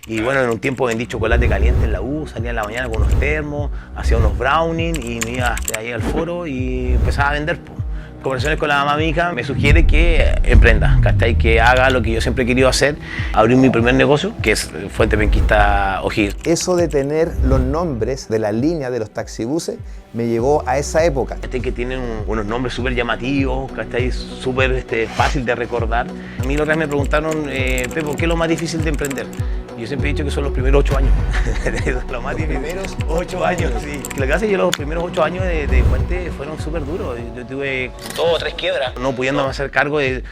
Y bueno, en un tiempo vendí chocolate caliente en la U, salía en la mañana con unos termos, hacía unos brownies y me iba hasta ahí al foro y empezaba a vender. Conversaciones con la mamá de mi hija me sugiere que emprenda, ¿cachai? Que haga lo que yo siempre he querido hacer, abrir mi primer negocio, que es Fuente Penquista O'Higgins. Eso de tener los nombres de la línea de los taxibuses me llevó a esa época. Que tienen unos nombres súper llamativos, ¿cachai? Súper fácil de recordar. A mí los otros me preguntaron, Pepo, ¿qué es lo más difícil de emprender? Yo siempre he dicho que son los primeros 8 años. Los primeros 8 años, sí. Lo que hace es que los primeros 8 años de Fuente fueron súper duros. Yo tuve 2 o 3 quiebras, no pudiéndome hacer cargo de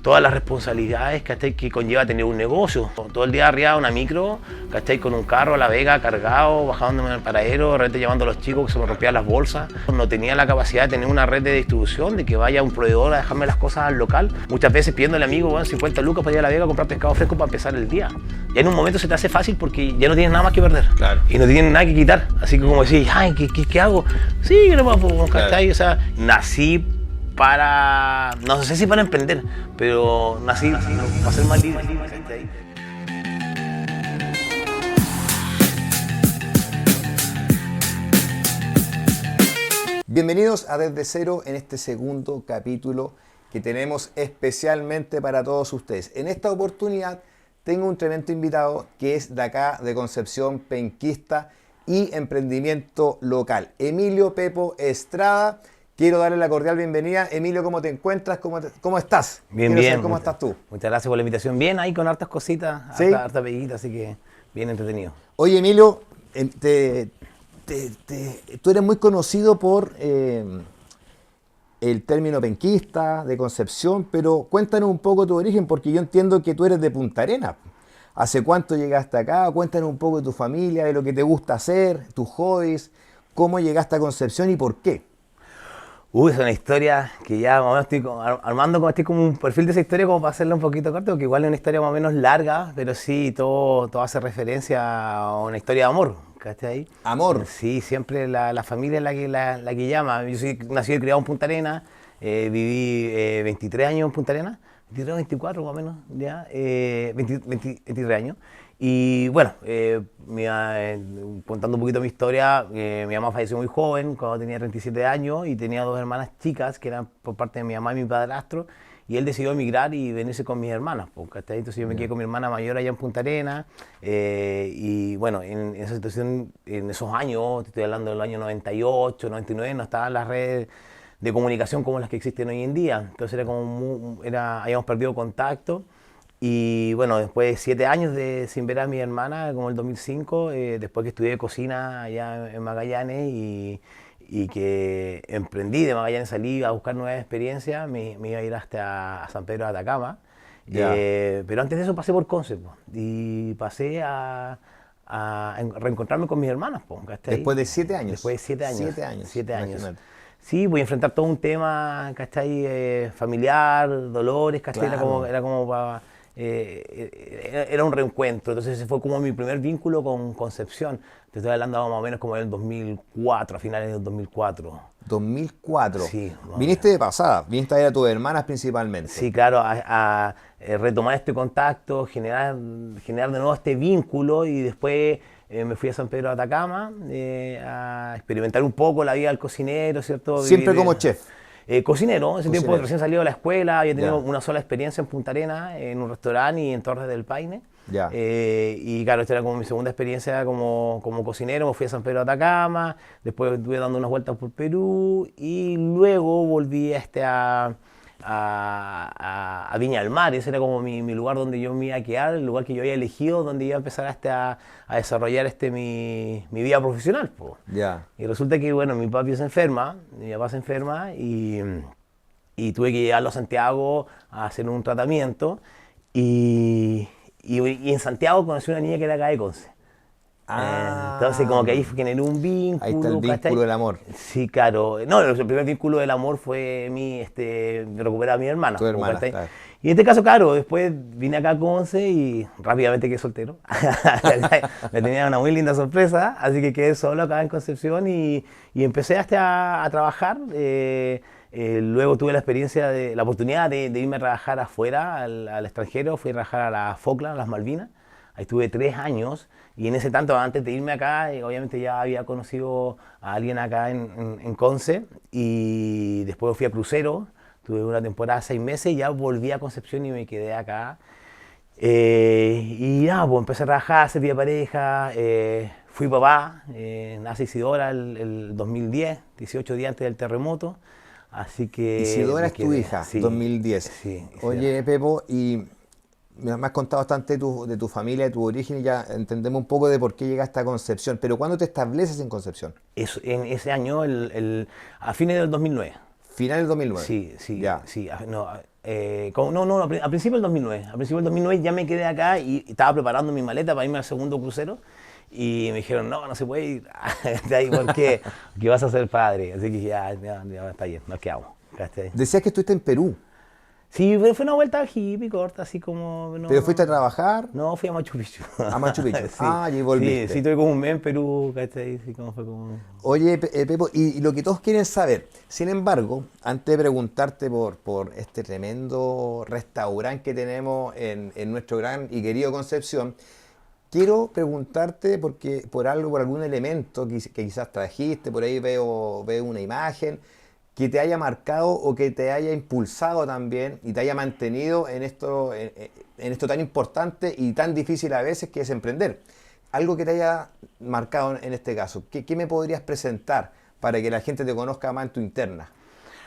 todas las responsabilidades, ¿cachai? Que conlleva tener un negocio. Todo el día arriba de una micro, ¿cachai? Con un carro a La Vega cargado, bajándome al paradero, de repente llevando a los chicos que se me rompían las bolsas. No tenía la capacidad de tener una red de distribución, de que vaya un proveedor a dejarme las cosas al local. Muchas veces pidiéndole al amigo, bueno, 50 lucas para ir a La Vega a comprar pescado fresco para empezar el día. Ya en un momento se te hace fácil porque ya no tienes nada más que perder. Claro. Y no tienes nada que quitar. Así que como decís, ay, ¿qué hago? Sí, no puedo, ¿cachai? O sea, nací para, no sé si para emprender, pero nací para ser más libre. Bienvenidos a Desde Cero en este segundo capítulo que tenemos especialmente para todos ustedes. En esta oportunidad tengo un tremendo invitado que es de acá, de Concepción, penquista y emprendimiento local. Emilio Pepo Estrada. Quiero darle la cordial bienvenida. Emilio, ¿cómo te encuentras? ¿Cómo estás? Bien, Quiero bien. saber ¿cómo estás tú? Muchas gracias por la invitación. Bien, ahí con hartas cositas, ¿Sí? harta peguita, así que bien entretenido. Oye, Emilio, tú eres muy conocido por el término penquista, de Concepción, pero cuéntanos un poco tu origen, porque yo entiendo que tú eres de Punta Arenas. ¿Hace cuánto llegaste acá? Cuéntanos un poco de tu familia, de lo que te gusta hacer, tus hobbies, cómo llegaste a Concepción y por qué. Es una historia que ya más o menos estoy armando estoy como un perfil de esa historia como para hacerla un poquito corta, porque igual es una historia más o menos larga, pero sí, todo hace referencia a una historia de amor, ¿cachai? Amor. Sí, siempre la familia es la que llama. Yo soy nacido y criado en Punta Arenas, viví 23 años en Punta Arenas, 23 o 24 más o menos, ya, 23 años. Y bueno, contando un poquito mi historia, mi mamá falleció muy joven, cuando tenía 37 años, y tenía 2 hermanas chicas, que eran por parte de mi mamá y mi padrastro, y él decidió emigrar y venirse con mis hermanas, ¿cachai? Entonces yo me quedé con mi hermana mayor allá en Punta Arenas, y bueno, en esa situación, en esos años, te estoy hablando del año 98, 99, no estaban las redes de comunicación como las que existen hoy en día, entonces habíamos perdido contacto. Y bueno, después de 7 años sin ver a mi hermana, como el 2005, después que estudié cocina allá en Magallanes y que emprendí de Magallanes, salí a buscar nuevas experiencias, me iba a ir hasta a San Pedro de Atacama. Pero antes de eso pasé por Conce y pasé a reencontrarme con mis hermanas. ¿Cachai? Después de 7 años. Después de 7 años. 7 años. 7 años. Imagínate. Sí, voy a enfrentar todo un tema, ¿cachai? Familiar, dolores, ¿cachai? Claro. Era como para... era un reencuentro, entonces ese fue como mi primer vínculo con Concepción. Te estoy hablando más o menos como del 2004, a finales del 2004. 2004. Sí. Viniste de pasada, viniste a ver a tus hermanas principalmente. Sí, claro, a retomar este contacto, generar de nuevo este vínculo, y después me fui a San Pedro de Atacama a experimentar un poco la vida del cocinero, ¿cierto? Siempre como chef. Cocinero, ese tiempo Cocinero. recién salido de la escuela, había tenido Ya. una sola experiencia en Punta Arenas, en un restaurante y en Torres del Paine. Ya. Y claro, esta era como mi segunda experiencia como cocinero. Me fui a San Pedro de Atacama, después estuve dando unas vueltas por Perú y luego volví a Viña del Mar. Ese era como mi lugar donde yo me iba a quedar, el lugar que yo había elegido, donde iba a empezar a desarrollar mi vida profesional. Ya. Y resulta que, bueno, mi papá se enferma y tuve que llevarlo a Santiago a hacer un tratamiento. Y en Santiago conocí una niña que era acá de Conce. Entonces como que ahí generó un vínculo. Ahí está el vínculo ¿cachai? del amor. Sí, claro. No, el primer vínculo del amor fue recuperar a mi hermana. Tu hermana, ¿cachai? claro. Y en este caso, claro, después vine acá a Conce y rápidamente quedé soltero. Me tenía una muy linda sorpresa, así que quedé solo acá en Concepción y empecé a trabajar. Luego tuve la oportunidad de irme a trabajar afuera, al extranjero. Fui a trabajar a las Falkland, a las Malvinas, Ahí estuve 3 años y en ese tanto, antes de irme acá, obviamente ya había conocido a alguien acá en Conce y después fui a crucero, tuve una temporada 6 meses y ya volví a Concepción y me quedé acá. Y nada, pues empecé a trabajar, ser vida pareja, fui papá, nace Isidora el 2010, 18 días antes del terremoto, así que Isidora me es tu quedé, hija, sí, 2010. sí, Isidora. Oye, Pepo, y me has contado bastante de tu familia, de tu origen, y ya entendemos un poco de por qué llegaste a Concepción. Pero ¿cuándo te estableces en Concepción? En ese año, a fines del 2009. Final del 2009. Sí, sí, Ya. sí. No, no, a principio del 2009. A principio del 2009 ya me quedé acá y estaba preparando mi maleta para irme al segundo crucero. Y me dijeron, no, no se puede ir de ahí porque vas a ser padre. Así que ya está bien, nos quedamos. ¿Cachai? Decías que estuviste en Perú, Sí, pero fue una vuelta hippie corta, así como... pero No, fuiste a trabajar no, fui a Machu Picchu. a Machu Picchu. Sí, Ah, y sí, volviste. sí, tuve como un mes en Perú, ¿cachai? Sí, como fue como... Oye, Pepo, y lo que todos quieren saber, sin embargo, antes de preguntarte por este tremendo restaurante que tenemos en nuestro gran y querido Concepción, quiero preguntarte porque por algo, por algún elemento que quizás trajiste, por ahí veo una imagen que te haya marcado o que te haya impulsado también y te haya mantenido en esto tan importante y tan difícil a veces que es emprender. Algo que te haya marcado en este caso. ¿Qué me podrías presentar para que la gente te conozca más en tu interna?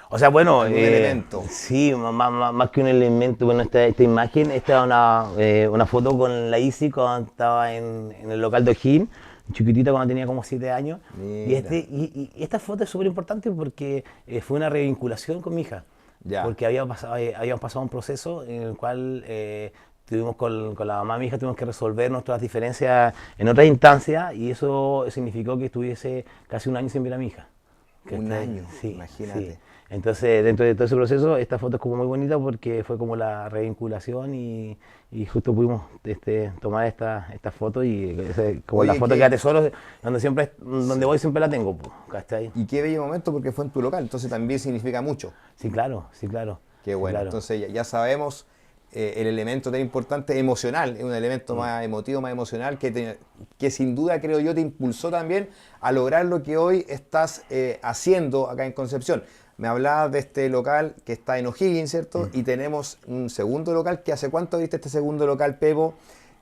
O sea, bueno, ¿Algún elemento? sí, más que un elemento, bueno, esta imagen, esta es una foto con la Isi cuando estaba en el local de O'Higgins, chiquitita cuando tenía como 7 años. Y, Mira, y esta foto es súper importante porque fue una revinculación con mi hija. ya. Porque habíamos pasado un proceso en el cual tuvimos con la mamá de mi hija, tuvimos que resolver nuestras diferencias en otras instancias y eso significó que estuviese casi un año sin ver a mi hija. Un año, Sí, imagínate. sí. Entonces, dentro de todo ese proceso, esta foto es como muy bonita porque fue como la revinculación y justo pudimos tomar esta foto y como Oye, la foto que da tesoro, donde voy siempre la tengo, pues, ¿cachai? y qué bello momento porque fue en tu local, entonces también significa mucho. Sí, claro, sí, claro. Qué Sí, bueno, claro. entonces ya sabemos el elemento tan importante emocional, es un elemento más emotivo, más emocional, que sin duda creo yo te impulsó también a lograr lo que hoy estás haciendo acá en Concepción. Me hablabas de este local que está en O'Higgins, ¿cierto? Y tenemos un segundo local, que ¿hace cuánto viste este segundo local, Pepo?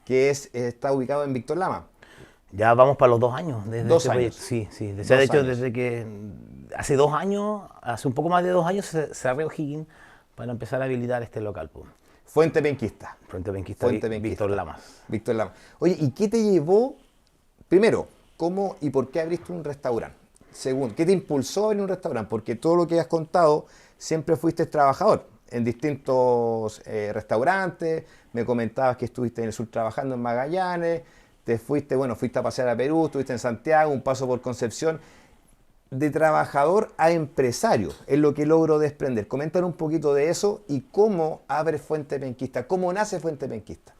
Que está ubicado en Víctor Lama. Ya vamos para los 2 años desde 2 este proyecto. años. Sí, sí. De 2 hecho, años. desde que hace 2 años, hace un poco más de 2 años, se abrió O'Higgins para empezar a habilitar este local, pues. Fuente Penquista. Frente a Benquista, Fuente Penquista. Víctor Lamas. Víctor Lama. Oye, ¿y qué te llevó, primero, cómo y por qué abriste un restaurante? Segundo, ¿qué te impulsó a abrir un restaurante? Porque todo lo que has contado, siempre fuiste trabajador en distintos restaurantes, me comentabas que estuviste en el sur trabajando en Magallanes, te fuiste, bueno, fuiste a pasear a Perú, estuviste en Santiago, un paso por Concepción. De trabajador a empresario, es lo que logro desprender. Coméntanos un poquito de eso y cómo abre Fuente Penquista, cómo nace Fuente Penquista.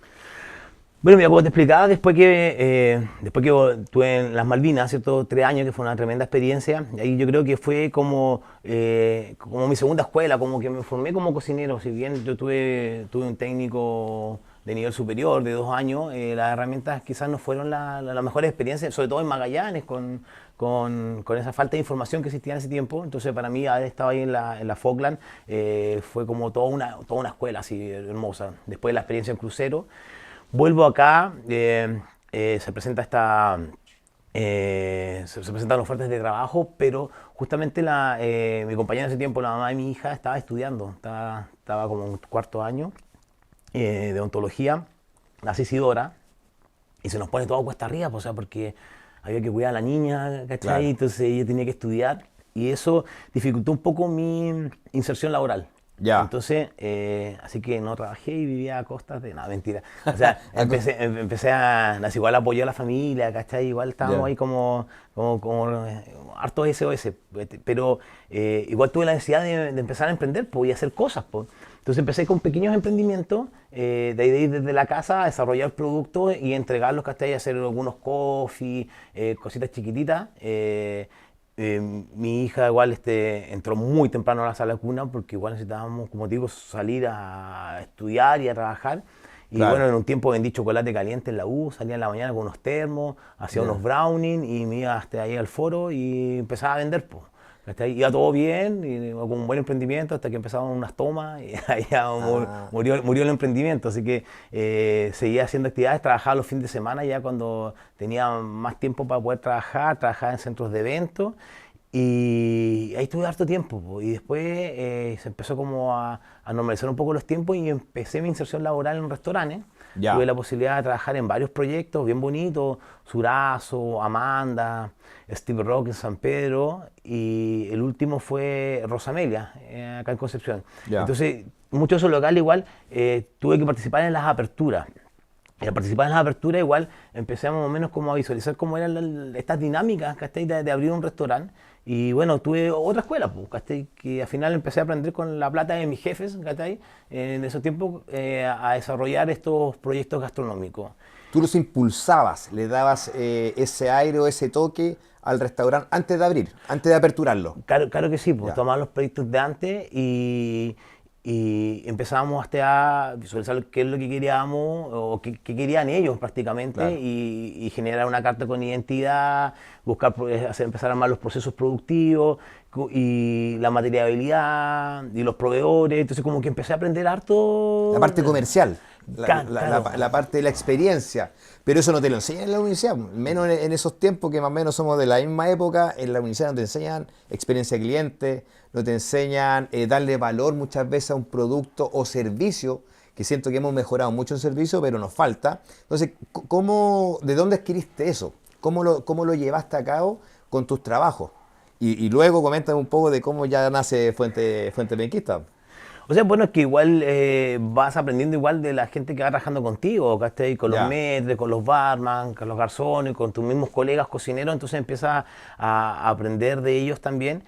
Bueno, mira, como te explicaba, después que estuve en las Malvinas, ¿cierto? 3 años, que fue una tremenda experiencia. Y ahí yo creo que fue como mi segunda escuela, como que me formé como cocinero. Si bien yo tuve un técnico de nivel superior de 2 años, las herramientas quizás no fueron la mejor experiencia, sobre todo en Magallanes, con esa falta de información que existía en ese tiempo. Entonces, para mí, haber estado ahí en la Falkland fue como toda una escuela así hermosa. Después de la experiencia en crucero. Vuelvo acá, se presenta se presentan ofertas de trabajo, pero justamente mi compañera en ese tiempo, la mamá de mi hija, estaba estudiando, estaba como en cuarto año de odontología, nace Isidora, y se nos pone todo cuesta arriba, pues, o sea, porque había que cuidar a la niña, ¿cachai? Claro. Entonces ella tenía que estudiar, y eso dificultó un poco mi inserción laboral. Ya. Entonces, así que no trabajé y vivía a costas de... Nada, mentira. O sea, empecé igual apoyé a la familia, ¿cachai? Igual estábamos Ya. ahí como hartos SOS, pero igual tuve la necesidad de empezar a emprender, pues, y hacer cosas, pues. Entonces empecé con pequeños emprendimientos, de ahí de ir desde la casa a desarrollar productos y entregarlos, ¿cachai? Hacer algunos coffee, cositas chiquititas. Mi hija igual entró muy temprano a la sala de cuna porque igual necesitábamos, como te digo, salir a estudiar y a trabajar. Y Claro. bueno, en un tiempo vendí chocolate caliente en la U, salía en la mañana con unos termos, hacía unos brownies y me iba hasta ahí al foro y empezaba a vender, pues. ¿Cachai? Iba todo bien, y con un buen emprendimiento, hasta que empezaban unas tomas y ahí ya Ah, murió el emprendimiento. Así que seguía haciendo actividades, trabajaba los fines de semana ya cuando tenía más tiempo para poder trabajar, trabajaba en centros de eventos y ahí estuve harto tiempo. Po. Y después se empezó como a normalizar un poco los tiempos y empecé mi inserción laboral en restaurantes. ya. Tuve la posibilidad de trabajar en varios proyectos bien bonitos, Surazo, Amanda, Steve Rock en San Pedro y el último fue Rosamelia, acá en Concepción. Ya. Entonces, muchos de esos locales igual tuve que participar en las aperturas. Y al participar en las aperturas igual empecé más o menos como a visualizar cómo eran estas dinámicas, ¿cachai? De abrir un restaurante. Y bueno, tuve otra escuela, pues, ¿cachai? Que al final empecé a aprender con la plata de mis jefes, ¿cachai? En esos tiempos a desarrollar estos proyectos gastronómicos. Tú los impulsabas, le dabas ese aire o ese toque al restaurante antes de abrir, antes de aperturarlo. Claro que sí, pues Ya. tomamos los proyectos de antes y empezábamos hasta a visualizar qué es lo que queríamos o qué querían ellos prácticamente Claro. y generar una carta con identidad, buscar, empezar a armar los procesos productivos y la materialidad y los proveedores. Entonces como que empecé a aprender harto. La parte comercial, Claro. la parte de la experiencia. Pero eso no te lo enseñan en la universidad, menos en esos tiempos que más o menos somos de la misma época. En la universidad no te enseñan experiencia de cliente, no te enseñan darle valor muchas veces a un producto o servicio, que siento que hemos mejorado mucho en servicio, pero nos falta. Entonces, ¿de dónde adquiriste eso? ¿Cómo lo llevaste a cabo con tus trabajos? Y luego coméntame un poco de cómo ya nace Fuente Penquista. O sea, bueno, es que igual vas aprendiendo igual de la gente que va trabajando contigo, ¿cachai? Con los Ya. maîtres, con los barman, con los garzones, con tus mismos colegas cocineros, entonces empiezas a aprender de ellos también.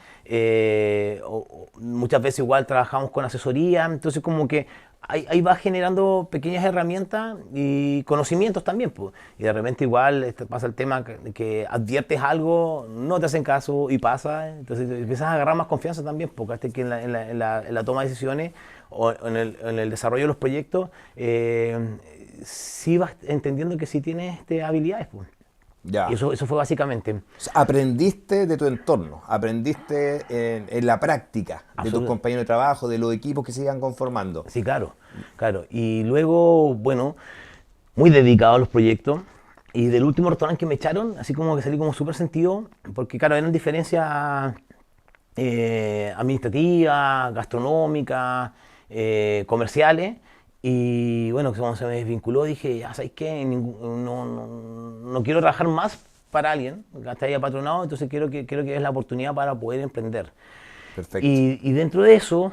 Muchas veces igual trabajamos con asesoría, entonces como que ahí vas generando pequeñas herramientas y conocimientos también, pues. Y de repente igual pasa el tema que adviertes algo, no te hacen caso y pasa, entonces empiezas a agarrar más confianza también, porque hasta que en la toma de decisiones o en el desarrollo de los proyectos, sí vas entendiendo que sí tienes habilidades, pues. Ya. Y eso fue básicamente. O sea, aprendiste de tu entorno, aprendiste en la práctica de tus compañeros de trabajo, de los equipos que se iban conformando. Sí, claro, claro. Y luego, bueno, muy dedicado a los proyectos. Y del último restaurante que me echaron, así como que salí como súper sentido, porque claro, eran diferencias administrativas, gastronómicas, comerciales. Y bueno, cuando se me desvinculó dije, ya sabes qué, no quiero trabajar más para alguien que está ahí apatronado, entonces quiero que es la oportunidad para poder emprender. Perfecto. Y dentro de eso,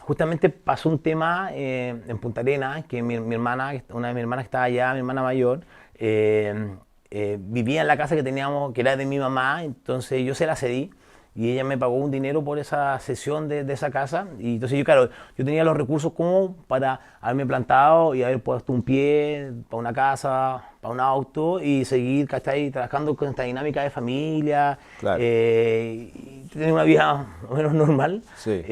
justamente pasó un tema en Punta Arenas, que mi hermana, una de mis hermanas que estaba allá, mi hermana mayor, vivía en la casa que teníamos, que era de mi mamá, entonces yo se la cedí y ella me pagó un dinero por esa cesión de esa casa. Y entonces yo, claro, yo tenía los recursos como para haberme plantado y haber puesto un pie para una casa, para un auto y seguir, ¿cachai? Trabajando con esta dinámica de familia, Claro. Y tener una vida más o menos normal. Sí.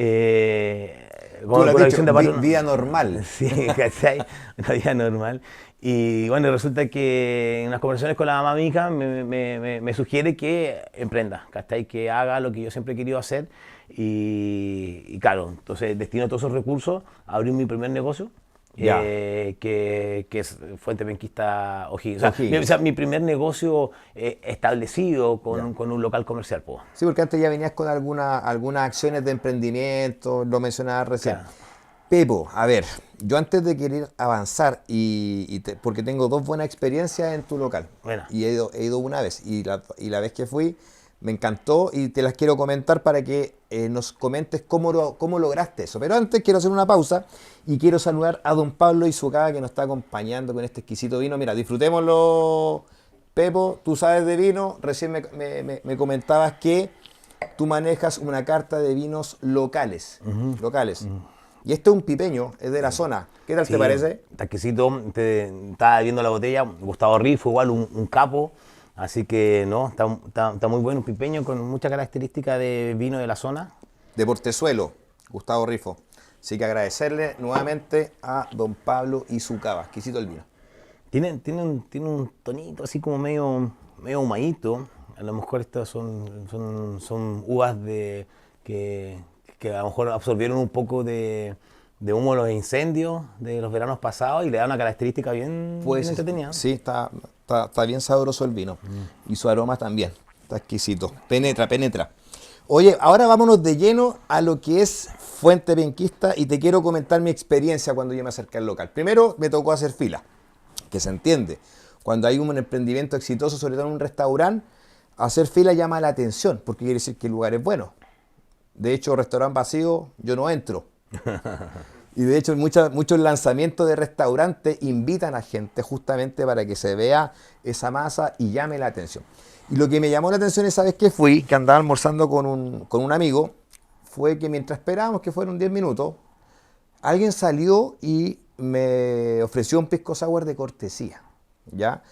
Con Tú lo has la dicho, visión de patrón. vida normal. Sí, ¿cachai? Una vida normal. Y bueno, resulta que en las conversaciones con la mamá de mi hija me sugiere que emprenda, ¿cachai? Que haga lo que yo siempre he querido hacer. Y claro, entonces destino todos esos recursos a abrir mi primer negocio, Ya. que es Fuente Penquista O'Higgins. O sea, O'Higgins. mi primer negocio establecido Ya. con un local comercial, pues. Sí, porque antes ya venías con algunas acciones de emprendimiento, lo mencionabas recién. Claro. Pepo, a ver, yo antes de querer avanzar, porque tengo dos buenas experiencias en tu local, Bueno. y he ido una vez, y la vez que fui me encantó y te las quiero comentar para que nos comentes cómo lograste eso. Pero antes quiero hacer una pausa y quiero saludar a don Pablo Izucaga que nos está acompañando con este exquisito vino. Mira, disfrutémoslo, Pepo, tú sabes de vino, recién me comentabas que tú manejas una carta de vinos locales. Y este es un pipeño, es de la zona. ¿Qué tal te parece? Está exquisito, estaba viendo la botella, Gustavo Rifo, igual un capo, así que no, está muy bueno, un pipeño con muchas características de vino de la zona. De Portezuelo, Gustavo Rifo. Así que agradecerle nuevamente a don Pablo y su cava. Exquisito el vino. Tiene un tonito así como medio humadito. A lo mejor estas son uvas que a lo mejor absorbieron un poco de humo de los incendios de los veranos pasados y le da una característica bien entretenida. Sí, está bien sabroso el vino. Y su aroma también. Está exquisito. Penetra, penetra. Oye, ahora vámonos de lleno a lo que es Fuente Penquista y te quiero comentar mi experiencia cuando yo me acerqué al local. Primero me tocó hacer fila, que se entiende. Cuando hay un emprendimiento exitoso, sobre todo en un restaurante, hacer fila llama la atención, porque quiere decir que el lugar es bueno. De hecho, restaurante vacío, yo no entro. Y de hecho, muchos lanzamientos de restaurantes invitan a gente justamente para que se vea esa masa y llame la atención. Y lo que me llamó la atención esa vez que fui, que andaba almorzando con un amigo, fue que mientras esperábamos que fueron 10 minutos, alguien salió y me ofreció un pisco sour de cortesía, ¿ya?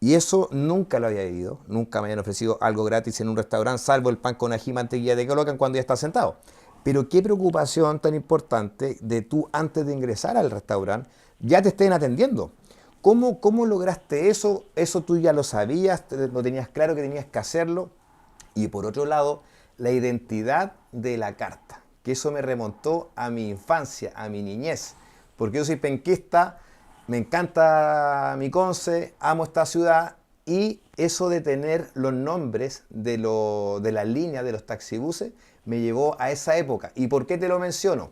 Y eso nunca lo había vivido, nunca me habían ofrecido algo gratis en un restaurante, salvo el pan con ají, mantequilla te colocan cuando ya estás sentado. Pero qué preocupación tan importante de tú antes de ingresar al restaurante ya te estén atendiendo. ¿Cómo lograste eso? ¿Eso tú ya lo sabías? ¿Lo tenías claro que tenías que hacerlo? Y por otro lado, la identidad de la carta, que eso me remontó a mi infancia, a mi niñez. Porque yo soy penquista, me encanta mi Conce, amo esta ciudad y eso de tener los nombres de las líneas de los taxibuses me llevó a esa época. ¿Y por qué te lo menciono?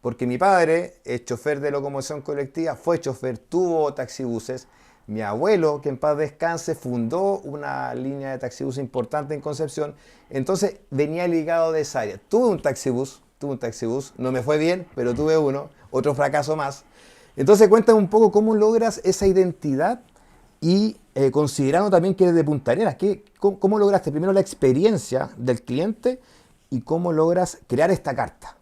Porque mi padre es chofer de locomoción colectiva, fue chofer, tuvo taxibuses. Mi abuelo, que en paz descanse, fundó una línea de taxibús importante en Concepción. Entonces venía ligado de esa área. Tuve un taxibús, no me fue bien, pero tuve uno, otro fracaso más. Entonces cuéntame un poco cómo logras esa identidad y considerando también que eres de Punta Arenas, ¿cómo lograste primero la experiencia del cliente y cómo logras crear esta carta?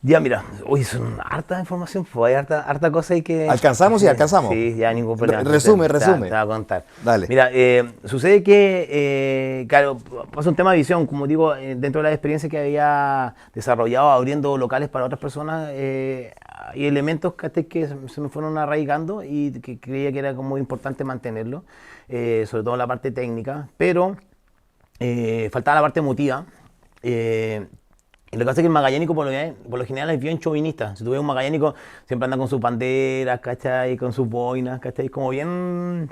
Ya, mira, hoy son harta información, pues hay harta cosa y que... ¿Alcanzamos? Sí, alcanzamos. Sí, ya ningún problema. Resume. Te voy a contar. Dale. Mira, sucede que, claro, pasa un tema de visión, como digo, dentro de la experiencia que había desarrollado abriendo locales para otras personas, hay elementos que se me fueron arraigando y que creía que era como importante mantenerlo, sobre todo en la parte técnica, pero faltaba la parte emotiva. Y lo que hace es que el magallánico por lo general es bien chauvinista. Si tú ves un magallánico, siempre anda con sus banderas, ¿cachai? Con sus boinas, ¿cachai? Como bien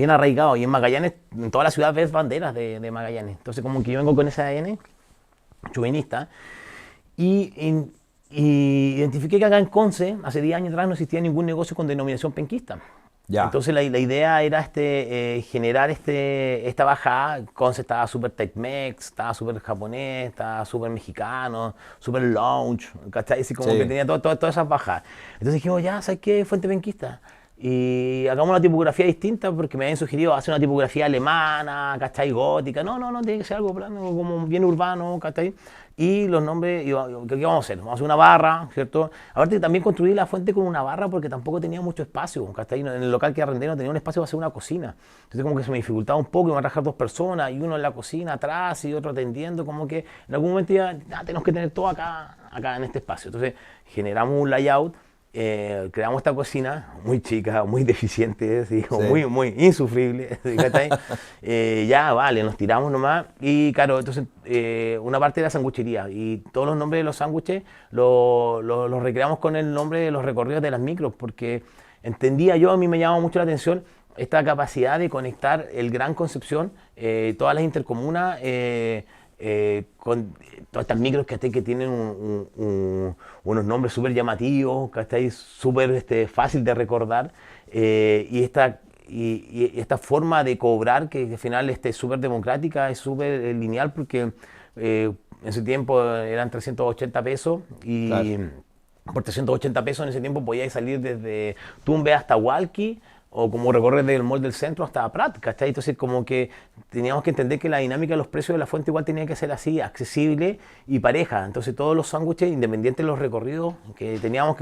arraigado. Y en Magallanes, en toda la ciudad ves banderas de Magallanes. Entonces como que yo vengo con ese ADN chauvinista. Y identifiqué que acá en Conce, hace 10 años atrás, no existía ningún negocio con denominación penquista. Ya. Entonces la idea era generar esta bajada. Conce estaba súper Tex-Mex, estaba súper japonés, estaba súper mexicano, súper lounge, ¿cachai? Así como Sí. que tenía todas esas bajadas. Entonces dijimos, ya, ¿sabes qué? Fuente penquista. Y hagamos una tipografía distinta porque me habían sugerido hacer una tipografía alemana, ¿cachai? Gótica. No, tiene que ser algo plano, como bien urbano, ¿cachai? Y los nombres, ¿qué vamos a hacer? Vamos a hacer una barra, ¿cierto? Aparte también construí la fuente con una barra porque tampoco tenía mucho espacio, ¿cachai? En el local que arrendé no tenía un espacio para hacer una cocina. Entonces como que se me dificultaba un poco, iban a trabajar 2 personas y uno en la cocina atrás y otro atendiendo, como que en algún momento ya tenemos que tener todo acá en este espacio. Entonces generamos un layout. Creamos esta cocina muy chica, muy deficiente, ¿sí? Sí. muy insufrible, ¿cachai? Ya, vale, nos tiramos nomás. Y claro, entonces una parte de la sanguchería y todos los nombres de los sándwiches los recreamos con el nombre de los recorridos de las micros, porque entendía yo, a mí me llamaba mucho la atención esta capacidad de conectar el Gran Concepción, todas las intercomunas, con todas estas micros que tienen unos nombres súper llamativos, súper fácil de recordar, y esta forma de cobrar que al final es súper democrática, es súper lineal, porque en ese tiempo eran 380 pesos y Claro. por 380 pesos en ese tiempo podíais salir desde Tumbes hasta Hualqui, o como recorrer del Mall del Centro hasta Prat, ¿cachai? Entonces como que teníamos que entender que la dinámica de los precios de la fuente igual tenía que ser así, accesible y pareja. Entonces todos los sándwiches, independientes de los recorridos que teníamos,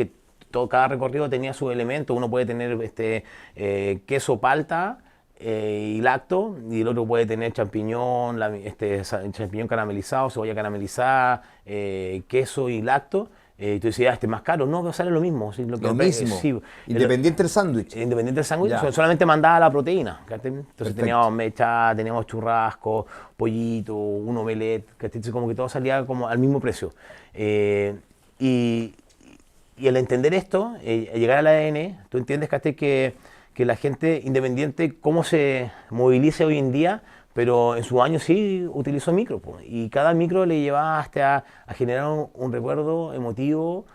cada recorrido tenía su elemento. Uno puede tener queso palta, y lacto, y el otro puede tener champiñón, champiñón caramelizado, cebolla caramelizada, queso y lacto. Y tú decías, este es más caro. No, pero sale lo mismo. Sí, Lo mismo. sí, Independiente del sándwich. independiente del sándwich, Ya. solamente mandaba la proteína. ¿Cachai? Entonces Perfecto. teníamos mecha, teníamos churrasco, pollito, un omelette, ¿cachai? Entonces como que todo salía como al mismo precio. Y, y al entender esto, al llegar al ADN, tú entiendes, ¿cachai? Que la gente independiente, cómo se moviliza hoy en día, pero en sus años sí utilizó micro, po, y cada micro le llevaba hasta a generar un recuerdo emotivo,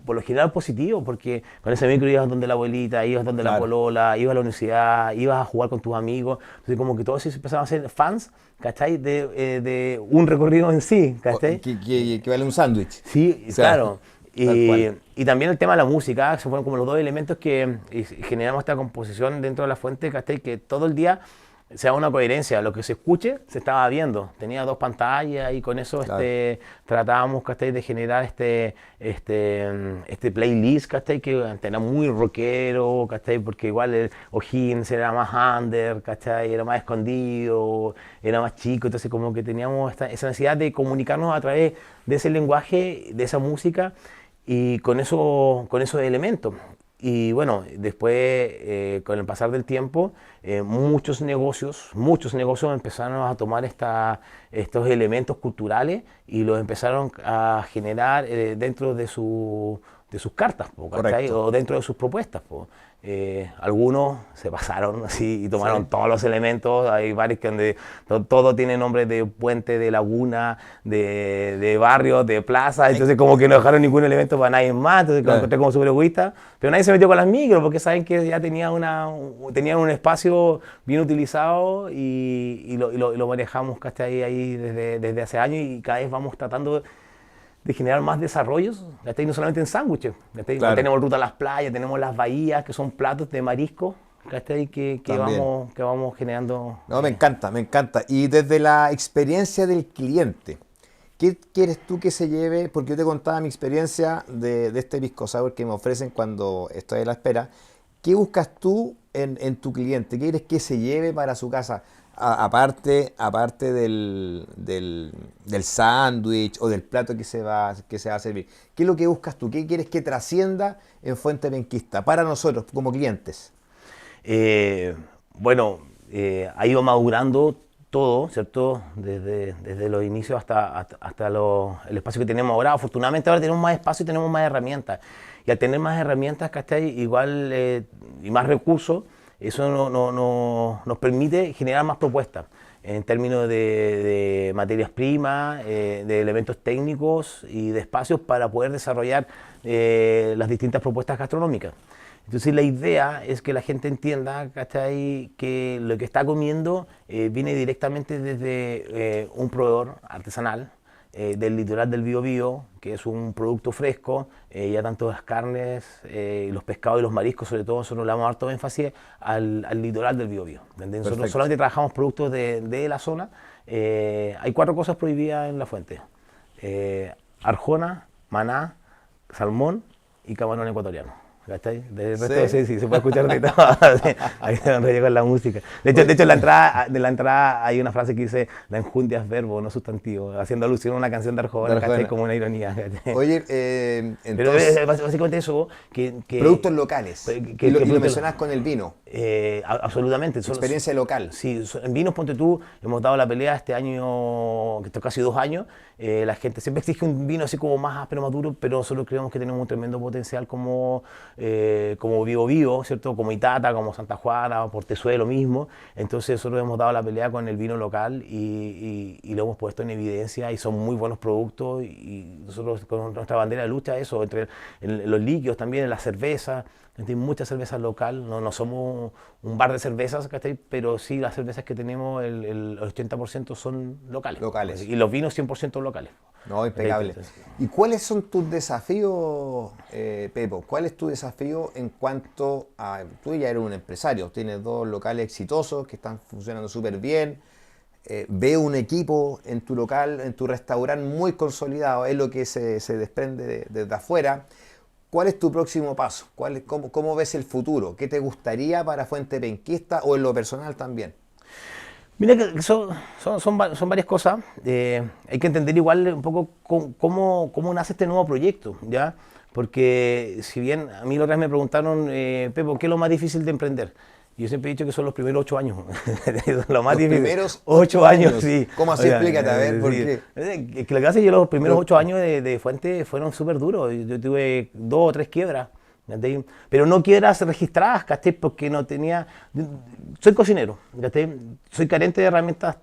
por lo general positivo, porque con ese micro ibas donde la abuelita, ibas donde la Claro. polola, ibas a la universidad, ibas a jugar con tus amigos, entonces como que todos se empezaban a ser fans, ¿cachai? De un recorrido en sí, ¿cachai? Que vale un sándwich. Sí, O sea, claro. tal cual. Y también el tema de la música, se fueron como los dos elementos que generamos esta composición dentro de la fuente, ¿cachai? Que todo el día sea una coherencia, lo que se escuche se estaba viendo, tenía dos pantallas y con eso Claro. tratábamos, ¿cachai? De generar este playlist, ¿cachai? Que era muy rockero, ¿cachai? Porque igual el O'Higgins era más under, ¿cachai? Era más escondido, era más chico, entonces como que teníamos esa necesidad de comunicarnos a través de ese lenguaje, de esa música y con esos elementos. Y bueno, después, con el pasar del tiempo, muchos negocios empezaron a tomar estos elementos culturales y los empezaron a generar dentro de sus cartas, po, ¿cachai? Correcto. O dentro de sus propuestas, po. Algunos se pasaron así y tomaron Sí. todos los elementos. Hay varios que donde todo tiene nombre de puente, de laguna, de barrio, de plaza. Entonces como que no dejaron ningún elemento para nadie más. Entonces lo Claro. encontré como súper egoísta. Pero nadie se metió con las micros porque saben que ya tenían un espacio bien utilizado y lo manejamos, ¿cachai? Ahí desde hace años y cada vez vamos tratando de generar más desarrollos, ¿cachai? No solamente en sándwiches, ¿cachai? Claro. Tenemos ruta a las playas, tenemos las bahías, que son platos de marisco, ¿cachai? También. Que vamos generando. No, me encanta, me encanta. Y desde la experiencia del cliente, ¿qué quieres tú que se lleve? Porque yo te contaba mi experiencia de este pisco sour que me ofrecen cuando estoy a la espera. ¿Qué buscas tú en tu cliente? ¿Qué quieres que se lleve para su casa? Aparte del sándwich o del plato que se va a servir. ¿Qué es lo que buscas tú? ¿Qué quieres que trascienda en Fuente Penquista para nosotros como clientes? Eh, bueno, ha ido madurando todo, ¿cierto? Desde los inicios hasta el espacio que tenemos ahora. Afortunadamente ahora tenemos más espacio y tenemos más herramientas. Y al tener más herramientas, ¿cachai? Igual y más recursos, eso nos permite generar más propuestas en términos de materias primas, de elementos técnicos y de espacios para poder desarrollar las distintas propuestas gastronómicas. Entonces la idea es que la gente entienda, ¿cachai? Que lo que está comiendo viene directamente desde un proveedor artesanal del litoral del Biobío, que es un producto fresco, ya tanto las carnes, los pescados y los mariscos, sobre todo nosotros le damos harto énfasis al litoral del Biobío. Nosotros Perfecto. solamente trabajamos productos de la zona. Hay 4 cosas prohibidas en la fuente: arjona, maná, salmón y camarón ecuatoriano. ¿Cachai? Del resto Sí. sí, se puede escuchar de todo. Sí, ahí se enrolla con la música. De hecho de la entrada hay una frase que dice: la enjundia es verbo, no sustantivo, haciendo alusión a una canción de Arjona, De ¿cachai? Arjona. Como una ironía. ¿Cachai? Oye, Pero entonces, básicamente eso, productos locales. Y lo producto- mencionas con el vino. absolutamente. Experiencia local. Sí, en vinos, ponte tú, hemos dado la pelea este año, que esto casi 2 años. La gente siempre exige un vino así como más áspero, más duro, pero nosotros creemos que tenemos un tremendo potencial como Vivo Vivo, ¿cierto? Como Itata, como Santa Juana, Portezuelo mismo. Entonces nosotros hemos dado la pelea con el vino local y lo hemos puesto en evidencia y son muy buenos productos y nosotros con nuestra bandera de lucha eso, en los líquidos también, en la cerveza. Hay mucha cerveza local, no somos un bar de cervezas, ¿cachai? Pero sí las cervezas que tenemos, el 80% son locales. Locales. Y los vinos 100% locales. No, impecable. Entonces, ¿Y cuáles son tus desafíos, Pepo? ¿Cuál es tu desafío en cuanto a... Tú ya eres un empresario, tienes 2 locales exitosos que están funcionando súper bien. Veo un equipo en tu local, en tu restaurante muy consolidado, es lo que se desprende desde afuera. ¿Cuál es tu próximo paso? ¿Cómo ves el futuro? ¿Qué te gustaría para Fuente Penquista o en lo personal también? Mira que son varias cosas. Hay que entender igual un poco cómo nace este nuevo proyecto, ¿ya? Porque si bien a mí los otras me preguntaron, Pepo, ¿qué es lo más difícil de emprender? Yo siempre he dicho que son los primeros 8 años. Lo más Los difícil. primeros 8 años, sí. ¿Cómo así? O sea, Explícate, a ver, sí. ¿por qué? Es que lo que hace yo los primeros 8 años de Fuente fueron súper duros. Yo tuve 2 o 3 quiebras. ¿Cachai? Pero no quiebras registradas, ¿cachai? Porque no tenía... Soy cocinero, ¿cachai? Soy carente de herramientas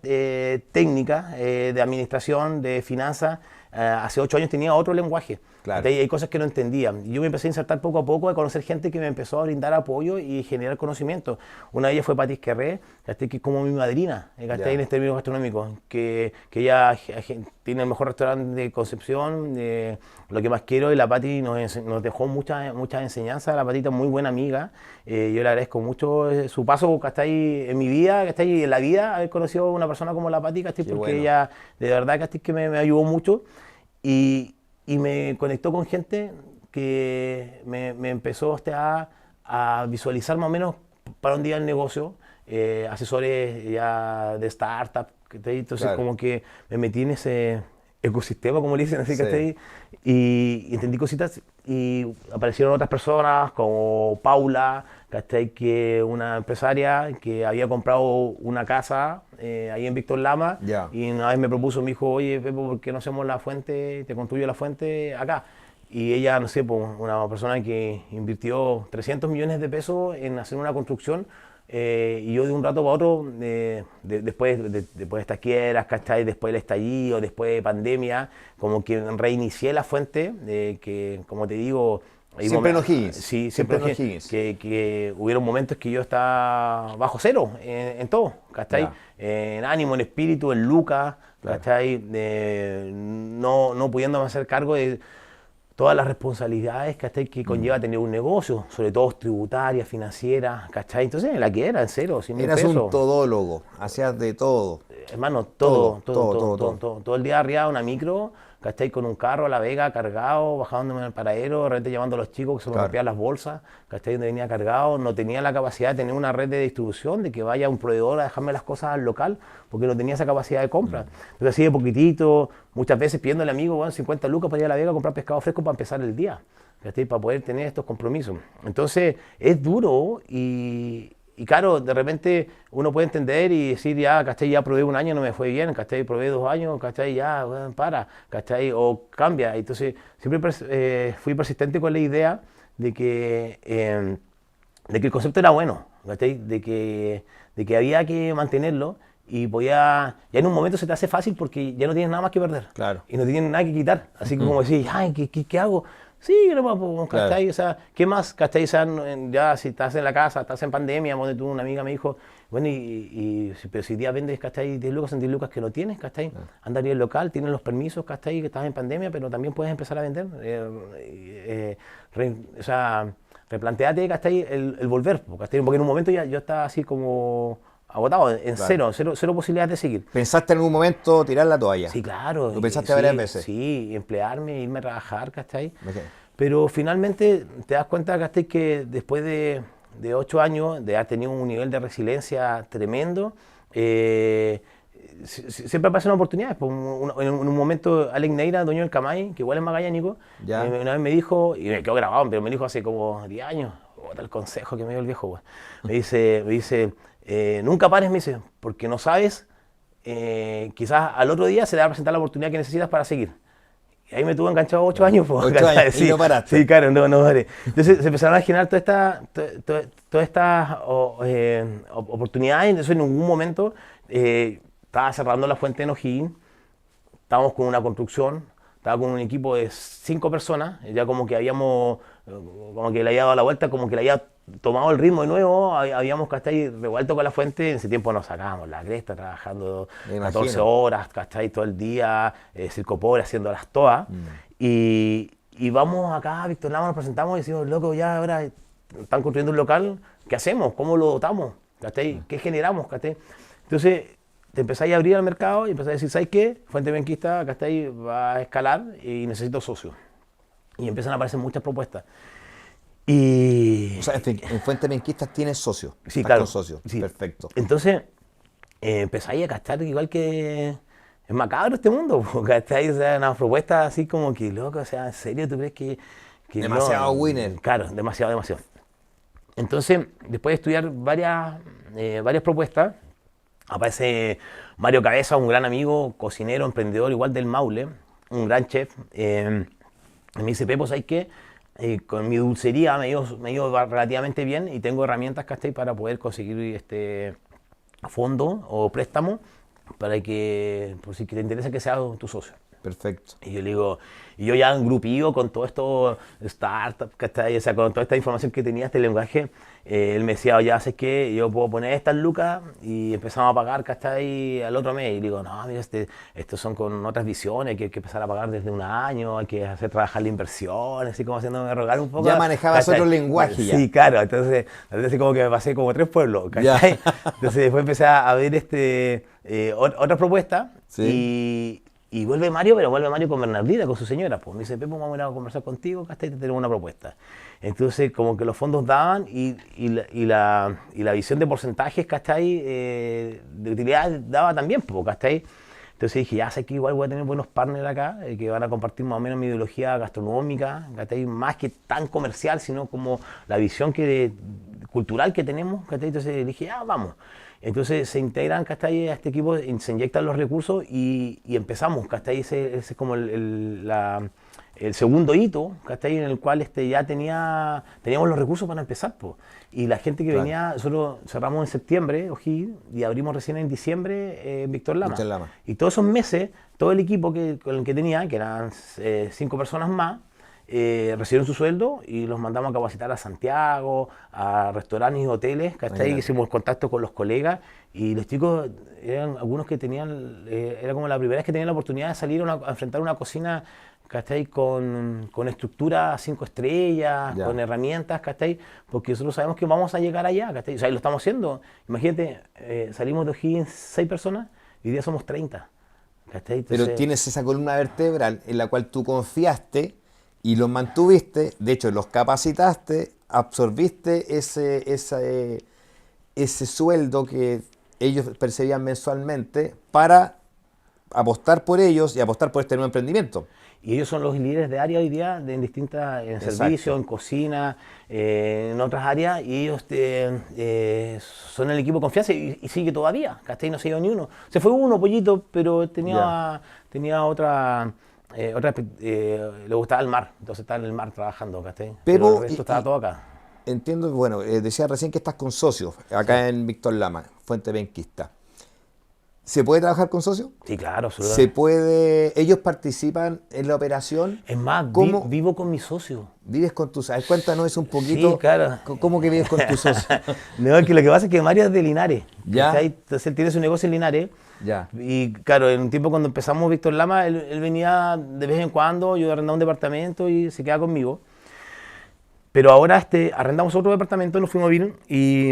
técnicas, de administración, de finanzas. Hace 8 años tenía otro lenguaje. Claro. Hay cosas que no entendía. Y yo me empecé a insertar poco a poco, a conocer gente que me empezó a brindar apoyo y generar conocimiento. Una de ellas fue Patis Querré, que es como mi madrina, en este términos gastronómicos, que ella tiene el mejor restaurante de Concepción, lo que más quiero, y la Pati nos dejó muchas enseñanzas. La Patita es muy buena amiga. Yo le agradezco mucho su paso en mi vida, en la vida, haber conocido a una persona como la Pati, porque bueno. ella de verdad que me ayudó mucho. Y me conectó con gente que me empezó a visualizar más o menos para dónde iba el negocio, asesores ya de startup, entonces Claro. como que me metí en ese ecosistema, como le dicen, así Sí. que y entendí cositas y aparecieron otras personas como Paula, que una empresaria que había comprado una casa ahí en Víctor Lama, Ya. y una vez me propuso, me dijo, oye Pepo, ¿por qué no hacemos la fuente, te construyo la fuente acá? Y ella, no sé, pues, una persona que invirtió 300 millones de pesos en hacer una construcción, y yo de un rato para otro, después de estas quiebras, ¿cachai? Después del estallido, después de pandemia, como que reinicié la fuente, que como te digo... Siempre en O'Higgins. Sí, Siempre siempre en O'Higgins. que hubieron momentos que yo estaba bajo cero en todo, ¿cachai? En ánimo, en espíritu, en lucas, ¿cachai? No pudiéndome hacer cargo de todas las responsabilidades, ¿cachai? Que conlleva tener un negocio, sobre todo tributarias, financieras, ¿cachai? Entonces la que era, en cero, sin mil Eras un pesos. todólogo, hacías de todo. Hermano, Todo. todo el día arriba de una micro, ¿cachai? Con un carro a La Vega cargado, bajándome en el paradero, de repente llamando a los chicos que se me Claro. rompían las bolsas, ¿cachai? Donde venía cargado, no tenía la capacidad de tener una red de distribución, de que vaya un proveedor a dejarme las cosas al local, porque no tenía esa capacidad de compra. Entonces así de poquitito, muchas veces pidiendo al amigo, bueno, 50 lucas para ir a La Vega a comprar pescado fresco para empezar el día, ¿cachai? Para poder tener estos compromisos. Entonces es duro y claro, de repente uno puede entender y decir, ya, ¿cachai? Ya probé un año, no me fue bien, ¿cachai? Probé 2 años, ¿cachai? Ya, bueno, ¿cachai? O cambia. Entonces, siempre fui persistente con la idea de que el concepto era bueno, ¿cachai? De que había que mantenerlo y ya en un momento se te hace fácil porque ya no tienes nada más que perder. Claro. Y no tienes nada que quitar. Así que como decir, ay, ¿qué hago? Sí, nomás, pues, ¿cachai? Claro. O sea, ¿qué más? ¿Cachai? O sea, ya si estás en la casa, estás en pandemia, donde tú, una amiga me dijo, bueno, pero si día vendes, ¿cachai? 10 lucas, son 10 lucas que no tienes, ¿cachai? Anda a ir al local, tienes los permisos, ¿cachai? Que estás en pandemia, pero también puedes empezar a vender. O sea, replanteate, ¿cachai? El volver, ¿cachai? Porque en un momento yo estaba así como agotado, en cero posibilidades de seguir. ¿Pensaste en algún momento tirar la toalla? Sí, claro. ¿Lo pensaste sí, varias veces? Sí, emplearme, irme a trabajar, ¿cachai? Ok. Pero finalmente te das cuenta, ¿cachai? Que después de 8 años, de haber tenido un nivel de resiliencia tremendo, siempre aparecen oportunidades. Pues, en un momento, Alex Neira, dueño del Camay, que igual es magallánico, Ya. una vez me dijo, y me quedó grabado, pero me dijo hace como 10 años, el consejo que me dio el viejo, pues. Me dice, nunca pares, me dice, porque no sabes, quizás al otro día se te va a presentar la oportunidad que necesitas para seguir. Y ahí me tuvo enganchado 8 años. Pues, 8 años, y no paraste. Sí, claro, no paré. Entonces se empezaron a generar todas estas oportunidades. Entonces en ningún momento estaba cerrando la fuente en O'Higgins, estábamos con una construcción, estaba con un equipo de 5 personas, ya como que como que le había dado la vuelta, como que le había tomado el ritmo de nuevo, habíamos, ¿cachai? Revuelto con la fuente, en ese tiempo nos sacábamos la cresta, trabajando Me 14 imagino. horas, ¿cachai? Todo el día, circo pobre, haciéndolas todas. Y vamos acá, Víctor Lama, nos presentamos y decimos, loco, ya ahora están construyendo un local, ¿qué hacemos? ¿Cómo lo dotamos? ¿Cachai? ¿Qué generamos? ¿Cachai? Entonces, te empezáis a abrir al mercado y empezáis a decir, ¿sabes qué? Fuente Penquista, ¿cachai? Va a escalar y necesito socios. y empiezan a aparecer muchas propuestas. Y... O sea, en Fuente Penquista tienes socios. Sí, Estás claro. con socios. Sí. Perfecto. Entonces, empezáis a cachar igual que... Es macabro este mundo, ¿cachai? O sea, una propuesta así como que, loco, o sea, ¿en serio tú crees que Demasiado no? winner. Claro, demasiado. Entonces, después de estudiar varias propuestas, aparece Mario Cabeza, un gran amigo, cocinero, emprendedor, igual del Maule, un gran chef. Y me dice, Pepo, ¿sabes qué? Con mi dulcería me ha ido relativamente bien y tengo herramientas, ¿cachai? Para poder conseguir fondo o préstamo para que, por si te interesa que sea tu socio. Perfecto. Y yo le digo, y yo ya engrupío con todo esto, startup, ¿cachai? O sea, con toda esta información que tenía, este lenguaje, él me decía, ya sé que yo puedo poner estas lucas y empezamos a pagar, ¿cachai? Al otro mes. Y digo, no, mira, estos son con otras visiones, que hay que empezar a pagar desde un año, hay que hacer trabajar la inversión, así como haciéndome rogar un poco. Ya manejabas ¿cachai? otro lenguaje ya. Sí, claro, entonces como que me pasé como 3 pueblos, ¿cachai? Entonces después empecé a ver otra propuesta y vuelve Mario, pero vuelve Mario con Bernardita, con su señora. Pues me dice, Pepo, vamos a ir a conversar contigo, ¿cachai? Te tenemos una propuesta. Entonces, como que los fondos daban y la visión de porcentajes, ¿cachai? De utilidad daba también, pues, ¿cachai? Entonces dije, ya sé que igual voy a tener buenos partners acá, que van a compartir más o menos mi ideología gastronómica, ¿cachai? Más que tan comercial, sino como la visión cultural que tenemos, ¿cachai? Entonces dije, ya, vamos. Entonces se integran, ¿cachai? A este equipo, se inyectan los recursos y empezamos, ¿cachai? Ese es como el segundo hito, ¿cachai? En el cual ya teníamos los recursos para empezar, po. Y la gente que venía, nosotros cerramos en septiembre, O'Higgins, y abrimos recién en diciembre Víctor Lama. Y todos esos meses, todo el equipo con el que tenía, que eran 5 personas más, recibieron su sueldo y los mandamos a capacitar a Santiago, a restaurantes y hoteles, ¿cachai? Hicimos contacto con los colegas y los chicos eran algunos que tenían, era como la primera vez que tenían la oportunidad de salir a enfrentar una cocina, ¿cachai? Con estructura 5 estrellas, con herramientas, ¿cachai? Porque nosotros sabemos que vamos a llegar allá, ¿cachai? O sea, y lo estamos haciendo. Imagínate, salimos de O'Higgins 6 personas y hoy día somos 30, ¿cachai? Entonces, pero tienes esa columna vertebral en la cual tú confiaste y los mantuviste, de hecho los capacitaste, absorbiste ese sueldo que ellos percibían mensualmente para apostar por ellos y apostar por este nuevo emprendimiento. Y ellos son los líderes de área hoy día, en servicio, en cocina, en otras áreas, y ellos son el equipo de confianza y sigue todavía, ¿cachai? No se ha ido ni uno. Se fue uno, Pollito, pero tenía otra... le gustaba el mar, entonces estaba en el mar trabajando, ¿cachai? Pero el resto estaba todo acá. Entiendo, bueno, decía recién que estás con socios, acá en Víctor Lama, Fuente Penquista. ¿Se puede trabajar con socios? Sí, claro, absolutamente. ¿Se puede? ¿Ellos participan en la operación? Es más, vivo con mi socio. ¿Vives con tus socios? Cuéntanos eso un poquito. Sí, claro. ¿Cómo que vives con tus socios? No, que lo que pasa es que Mario es de Linares. ¿Ya? Entonces él tiene su negocio en Linares. Ya. Y claro, en un tiempo cuando empezamos Víctor Lama, él venía de vez en cuando, yo arrendaba un departamento y se quedaba conmigo. Pero ahora arrendamos otro departamento, nos fuimos a vivir y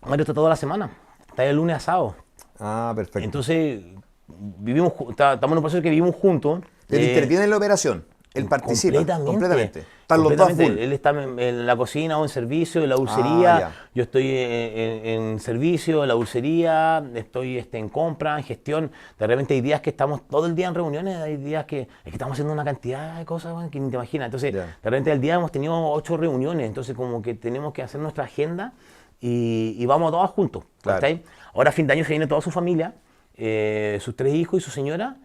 Mario está toda la semana. Está de lunes a sábado. Ah, perfecto. Entonces, estamos en un proceso que vivimos juntos. Él interviene en la operación. Él participa completamente. Están los dos full. Él está en la cocina o en servicio, en la dulcería. Yo estoy en servicio, en la dulcería, estoy en compra, en gestión. De repente hay días que estamos todo el día en reuniones, hay días que estamos haciendo una cantidad de cosas que ni te imaginas. Entonces, de repente al día hemos tenido 8 reuniones, entonces como que tenemos que hacer nuestra agenda y vamos todos juntos. Claro. Ahora a fin de año se viene toda su familia, sus 3 hijos y su señora.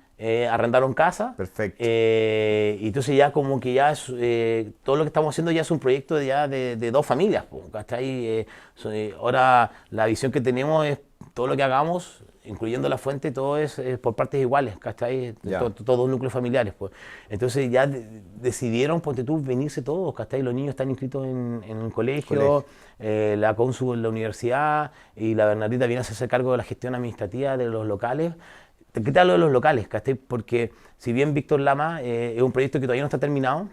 Arrendaron casa. Perfecto. Y entonces ya como que ya todo lo que estamos haciendo ya es un proyecto de 2 familias, ¿cachai? Ahora la visión que tenemos es todo lo que hagamos, incluyendo la fuente, todo es por partes iguales, ¿cachai? Todos núcleos familiares, pues. Entonces ya decidieron, ponte tú, venirse todos, ¿cachai? Los niños están inscritos en el colegio. La Consu en la universidad y la Bernardita viene a hacerse cargo de la gestión administrativa de los locales. ¿Qué te hablo de los locales, cachai? Porque si bien Víctor Lama es un proyecto que todavía no está terminado,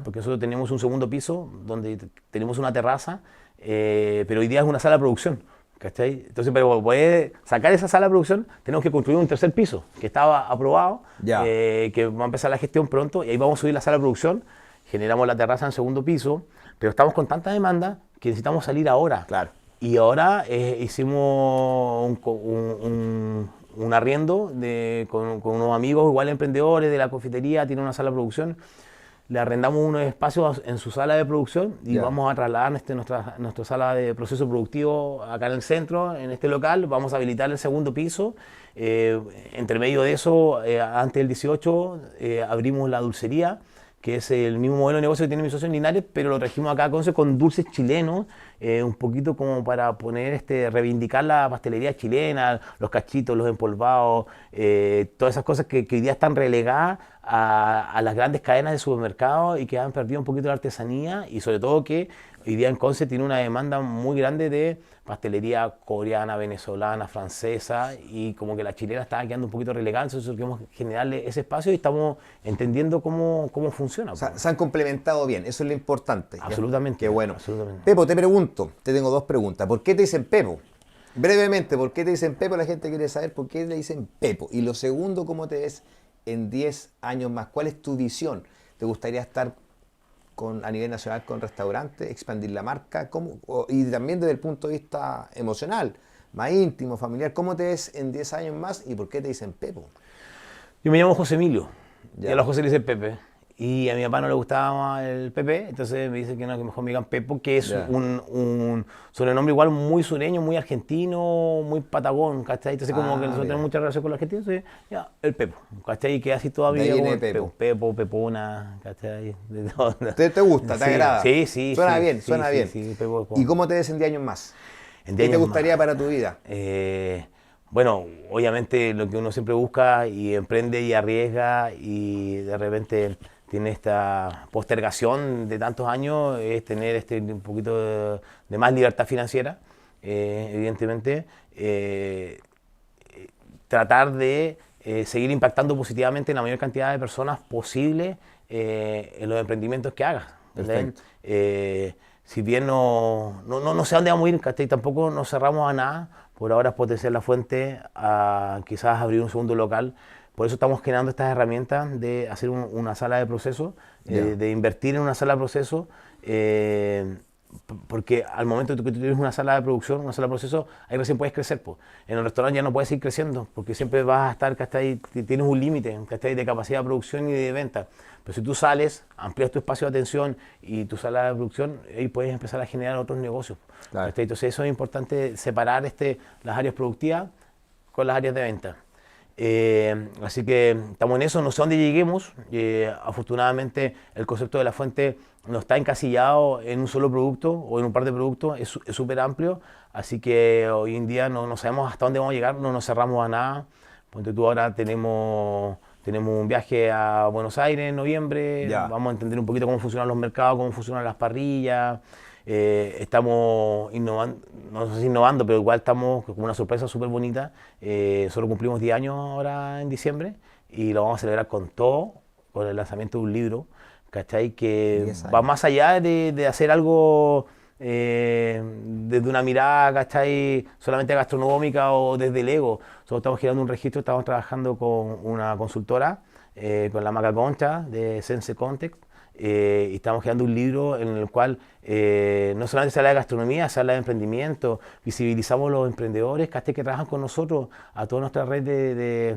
porque nosotros tenemos un segundo piso donde tenemos una terraza, pero hoy día es una sala de producción, ¿cachai? Entonces, para poder sacar esa sala de producción, tenemos que construir un 3er piso que estaba aprobado, que va a empezar la gestión pronto y ahí vamos a subir la sala de producción generamos la terraza en segundo piso, pero estamos con tanta demanda que necesitamos salir ahora. Claro. Y ahora hicimos un arriendo con unos amigos, igual emprendedores de la confitería, tiene una sala de producción. Le arrendamos unos espacios en su sala de producción y vamos a trasladar nuestra sala de proceso productivo acá en el centro, en este local. Vamos a habilitar el segundo piso. Entre medio de eso, antes del 18, abrimos la dulcería, que es el mismo modelo de negocio que tiene mi socio en Linares, pero lo trajimos acá a Conce con dulces chilenos, un poquito como para poner, reivindicar la pastelería chilena, los cachitos, los empolvados, todas esas cosas que hoy día están relegadas a las grandes cadenas de supermercados y que han perdido un poquito la artesanía, y sobre todo que hoy día en Conce tiene una demanda muy grande de pastelería coreana, venezolana, francesa, y como que la chilena está quedando un poquito relegada, entonces queremos generarle ese espacio y estamos entendiendo cómo funciona. O sea, se han complementado bien, eso es lo importante. Absolutamente. Qué bueno. Absolutamente. Pepo, te pregunto, te tengo dos preguntas. ¿Por qué te dicen Pepo? Brevemente, ¿por qué te dicen Pepo? La gente quiere saber por qué le dicen Pepo. Y lo segundo, ¿cómo te ves en 10 años más? ¿Cuál es tu visión? ¿Te gustaría estar a nivel nacional con restaurantes, expandir la marca? Y también desde el punto de vista emocional, más íntimo, familiar, ¿cómo te ves en 10 años más y por qué te dicen Pepo? Yo me llamo José Emilio, Ya. y a los José le dicen Pepe. Y a mi papá no le gustaba el Pepe, entonces me dice que no, que mejor me digan Pepo, que es Ya. un sobrenombre igual muy sureño, muy argentino, muy patagón, ¿cachai? Entonces como que nosotros mira. tenemos mucha relación con los argentinos, entonces ya, el Pepo, ¿cachai? Y queda así toda mi De ahí vida viene como el Pepo. Pepo, Pepona, ¿cachai? De todo. ¿Te gusta? ¿Te Sí, agrada? Sí, sí. Suena sí, bien, sí, suena sí, bien. sí, Pepo es como- ¿Y cómo te ves en 10 años más? En 10 ¿Qué te años gustaría más. para tu vida? Bueno, obviamente lo que uno siempre busca y emprende y arriesga y de repente tiene esta postergación de tantos años es tener un poquito de más libertad financiera, evidentemente. Tratar de seguir impactando positivamente en la mayor cantidad de personas posible en los emprendimientos que hagas. Perfecto. Si bien no sé a dónde vamos a ir, ¿cachai? Tampoco nos cerramos a nada. Por ahora es potenciar la fuente a quizás abrir un segundo local. Por eso estamos generando estas herramientas de hacer una sala de proceso, de invertir en una sala de proceso, porque al momento que tú tienes una sala de producción, una sala de proceso, ahí recién puedes crecer. Po. En el restaurante ya no puedes ir creciendo, porque siempre vas a estar, ¿cachai? Tienes un límite, ¿cachai? De capacidad de producción y de venta. Pero si tú sales, amplías tu espacio de atención y tu sala de producción, ahí puedes empezar a generar otros negocios. Claro. Entonces eso es importante, separar las áreas productivas con las áreas de venta. Así que estamos en eso, no sé dónde lleguemos. Afortunadamente el concepto de la fuente no está encasillado en un solo producto o en un par de productos, es súper amplio, así que hoy en día no sabemos hasta dónde vamos a llegar, no nos cerramos a nada. Ponte tú, ahora tenemos un viaje a Buenos Aires en noviembre, Ya. vamos a entender un poquito cómo funcionan los mercados, cómo funcionan las parrillas. Estamos innovando, no sé si innovando, pero igual estamos con una sorpresa súper bonita. Solo cumplimos 10 años ahora en diciembre y lo vamos a celebrar con todo, con el lanzamiento de un libro, ¿cachai? Que 10 años. va más allá de hacer algo desde una mirada, ¿cachai? Solamente gastronómica o desde el ego. Nosotros estamos generando un registro, estamos trabajando con una consultora, con la Maca Concha de Sense Context. Y estamos creando un libro en el cual no solamente se habla de gastronomía, se habla de emprendimiento, visibilizamos los emprendedores que trabajan con nosotros, a toda nuestra red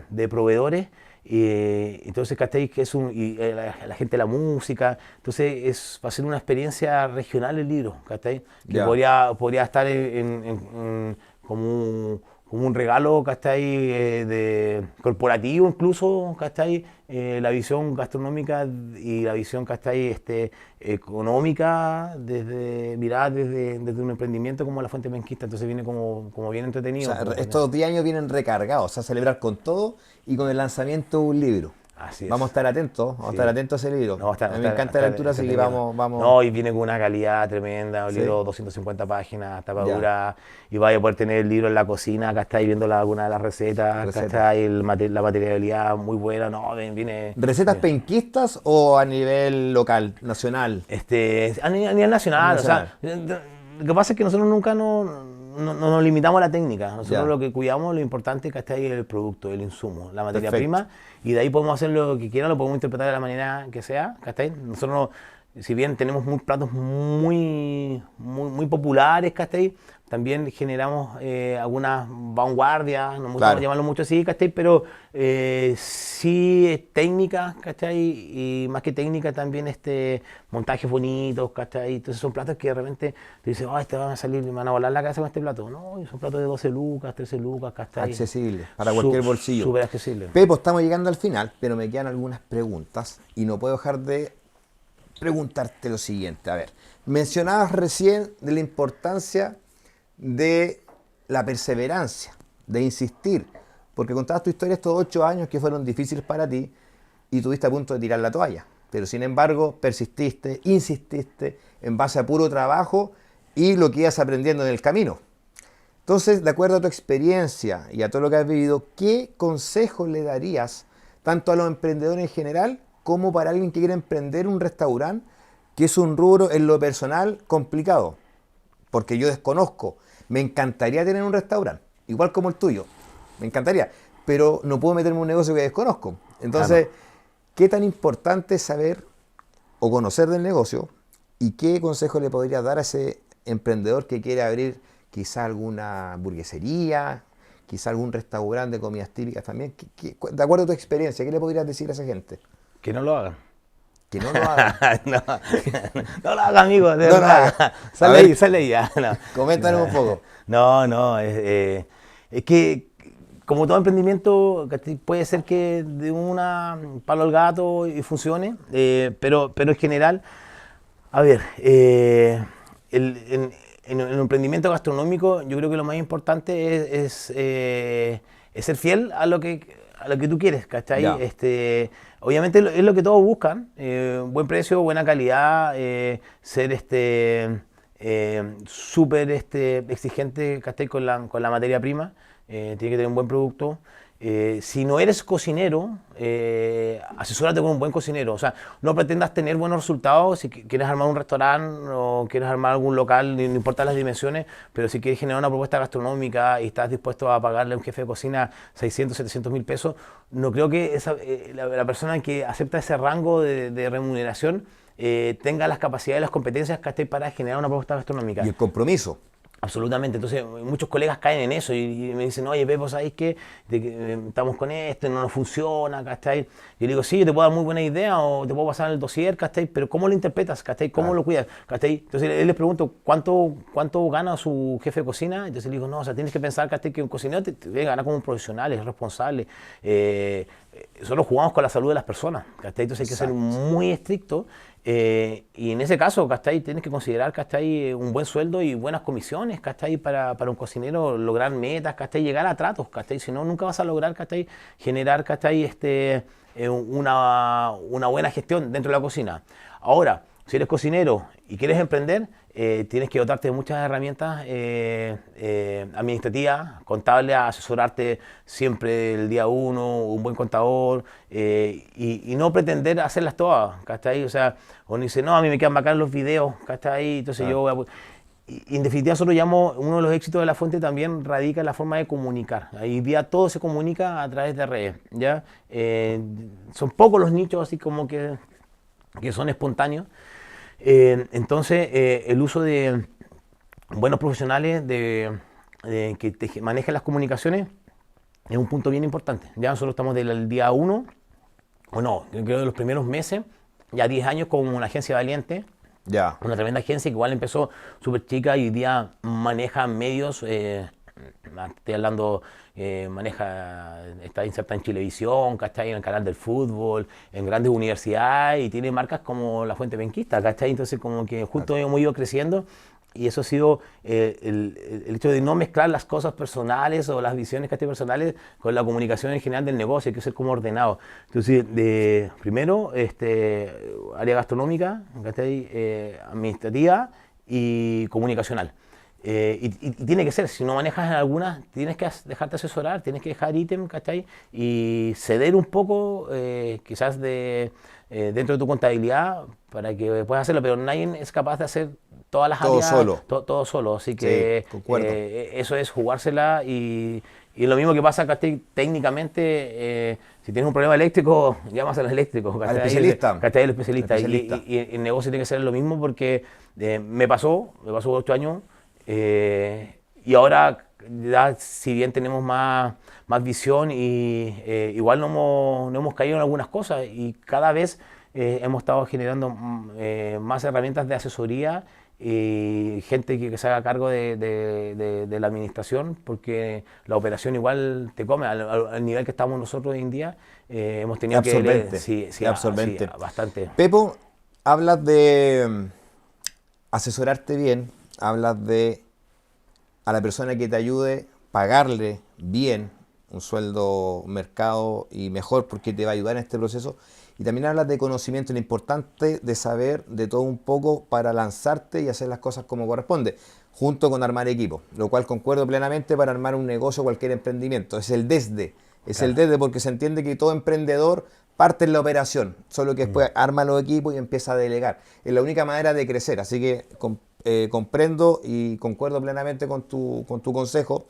de proveedores. Entonces, ¿cachai? Que es la gente de la música, entonces va a ser una experiencia regional el libro, ¿cachai? Que Ya. podría estar como un regalo, ¿cachai? Corporativo incluso, ¿cachai? La visión gastronómica y la visión, ¿cachai? Económica, mirada desde un emprendimiento como la Fuente Penquista, entonces viene como bien entretenido. O sea, estos 10 años vienen recargados, o sea, celebrar con todo y con el lanzamiento de un libro. Así es. Vamos a estar atentos, Sí. a estar atentos a ese libro. No, va a estar- a mí va me a estar- encanta va la a estar lectura, así que entretenido. vamos. No, y viene con una calidad tremenda, un Sí. libro 250 páginas, tapa dura, y vaya a poder tener el libro en la cocina, acá estáis viendo alguna de las recetas, acá Recetas. está la materialidad muy buena, no, viene... ¿Recetas penquistas o a nivel local, nacional? A nivel nacional, o sea, lo que pasa es que nosotros nunca nos limitamos a la técnica, nosotros Ya. lo que cuidamos, lo importante es que está ahí el producto, el insumo, la materia Perfecto. prima, y de ahí podemos hacer lo que quiera, lo podemos interpretar de la manera que sea, ¿cachai? Nosotros si bien tenemos platos muy populares, ¿cachai? También generamos algunas vanguardias, no me gusta llamarlo mucho así, ¿cachai? Pero sí es técnica, ¿cachai? Y más que técnica también montajes bonitos, ¿cachai? Entonces son platos que de repente te dicen, este van a salir, me van a volar la cabeza con este plato. No, son platos de 12 lucas, 13 lucas, ¿cachai? Accesible, para cualquier bolsillo. Súper accesible. Pepo, estamos llegando al final, pero me quedan algunas preguntas y no puedo dejar de preguntarte lo siguiente. A ver, mencionabas recién de la importancia de la perseverancia, de insistir, porque contabas tu historia estos 8 años que fueron difíciles para ti y tuviste a punto de tirar la toalla, pero sin embargo persististe, insististe en base a puro trabajo y lo que ibas aprendiendo en el camino. Entonces, de acuerdo a tu experiencia y a todo lo que has vivido, ¿qué consejos le darías tanto a los emprendedores en general como para alguien que quiere emprender un restaurante, que es un rubro en lo personal complicado? Porque yo desconozco. Me encantaría tener un restaurante, igual como el tuyo. Me encantaría, pero no puedo meterme en un negocio que desconozco. Entonces, claro, ¿qué tan importante es saber o conocer del negocio y qué consejo le podrías dar a ese emprendedor que quiere abrir quizá alguna hamburguesería, quizá algún restaurante de comidas típicas también? De acuerdo a tu experiencia, ¿qué le podrías decir a esa gente? Que no lo hagan. Que no lo hagan. No lo hagan, amigo. De verdad. Sale ahí ya. No. Coméntanos un poco. Es que como todo emprendimiento puede ser que de una palo al gato y funcione, pero en general, a ver, en el emprendimiento gastronómico yo creo que lo más importante es ser fiel a lo que tú quieres, ¿cachai? Obviamente es lo que todos buscan, buen precio, buena calidad, ser súper exigente, ¿cachai? Con la materia prima, tiene que tener un buen producto. Si no eres cocinero, asesórate con un buen cocinero. O sea, no pretendas tener buenos resultados si quieres armar un restaurante o quieres armar algún local, no importa las dimensiones, pero si quieres generar una propuesta gastronómica y estás dispuesto a pagarle a un jefe de cocina 600, 700 mil pesos, no creo que la persona que acepta ese rango de remuneración tenga las capacidades y las competencias que para generar una propuesta gastronómica. Y el compromiso. Absolutamente, entonces muchos colegas caen en eso y me dicen, oye Pepo, ¿sabes qué? Estamos con esto, no nos funciona, ¿cachai? Yo le digo, sí, yo te puedo dar muy buena idea o te puedo pasar el dossier, ¿cachai? Pero ¿cómo lo interpretas, ¿cachai? ¿Cómo lo cuidas, ¿cachai? Entonces él les pregunto, ¿cuánto gana su jefe de cocina? Entonces le digo, no, o sea, tienes que pensar, ¿cachai? Que un cocinero te debe ganar como un profesional, es responsable. Nosotros jugamos con la salud de las personas, ¿cachai? Entonces hay que ser muy estricto. Y en ese caso, ¿cachai? Tienes que considerar, ¿cachai? Un buen sueldo y buenas comisiones, ¿cachai? Para un cocinero lograr metas, ¿cachai? Llegar a tratos, ¿cachai? Si no, nunca vas a lograr, ¿cachai? Generar, ¿cachai? Una buena gestión dentro de la cocina. Ahora, si eres cocinero y quieres emprender, tienes que dotarte de muchas herramientas administrativas, contables, asesorarte siempre el día uno, un buen contador, y no pretender hacerlas todas, ¿cachai? O sea, uno dice, no, a mí me quedan bacán los videos, ¿cachai? Entonces yo voy a... Y en definitiva nosotros llamamos, uno de los éxitos de La Fuente también radica en la forma de comunicar. Hoy día todo se comunica a través de redes, ¿ya? Son pocos los nichos así como que son espontáneos. Entonces, el uso de buenos profesionales que te manejen las comunicaciones es un punto bien importante. Ya nosotros estamos del día 1, o no, yo creo de los primeros meses, ya 10 años como una agencia valiente. Ya. Una tremenda agencia que igual empezó súper chica y hoy día maneja medios, estoy hablando, está inserta en Chilevisión, ¿cachai? En el canal del fútbol, en grandes universidades y tiene marcas como La Fuente Penquista, ¿cachai? Entonces como que juntos hemos ido creciendo y eso ha sido el hecho de no mezclar las cosas personales o las visiones, ¿cachai? Personales con la comunicación en general del negocio, hay que ser como ordenado. Entonces, primero, área gastronómica, ¿cachai? Administrativa y comunicacional. y tiene que ser, si no manejas en algunas, tienes que dejarte asesorar, tienes que dejar ítem, ¿cachai? Y ceder un poco, quizás dentro de tu contabilidad, para que puedas hacerlo, pero nadie es capaz de hacer todas las Todo áreas solo. todo solo, así Sí, que concuerdo. eso es jugársela y lo mismo que pasa, ¿cachai? Técnicamente, si tienes un problema eléctrico, llamas a los eléctricos, Al ¿cachai? especialista. ¿Cachai? El Al especialista. especialista. Y el negocio tiene que ser lo mismo porque me pasó 8 años y ahora ya si bien tenemos más visión y igual no hemos caído en algunas cosas y cada vez hemos estado generando más herramientas de asesoría y gente que se haga cargo de la administración, porque la operación igual te come, al nivel que estamos nosotros hoy en día, hemos Es tenido que leer, absorbente. sí, Es sí, absorbente. bastante. Pepo, hablas de asesorarte bien, hablas de a la persona que te ayude pagarle bien un sueldo mercado y mejor porque te va a ayudar en este proceso. Y también hablas de conocimiento, lo importante de saber de todo un poco para lanzarte y hacer las cosas como corresponde, junto con armar equipo, lo cual concuerdo plenamente para armar un negocio o cualquier emprendimiento. Es el desde, Claro. porque se entiende que todo emprendedor parte en la operación, solo que después arma los equipos y empieza a delegar. Es la única manera de crecer, así que comprendo y concuerdo plenamente con tu consejo.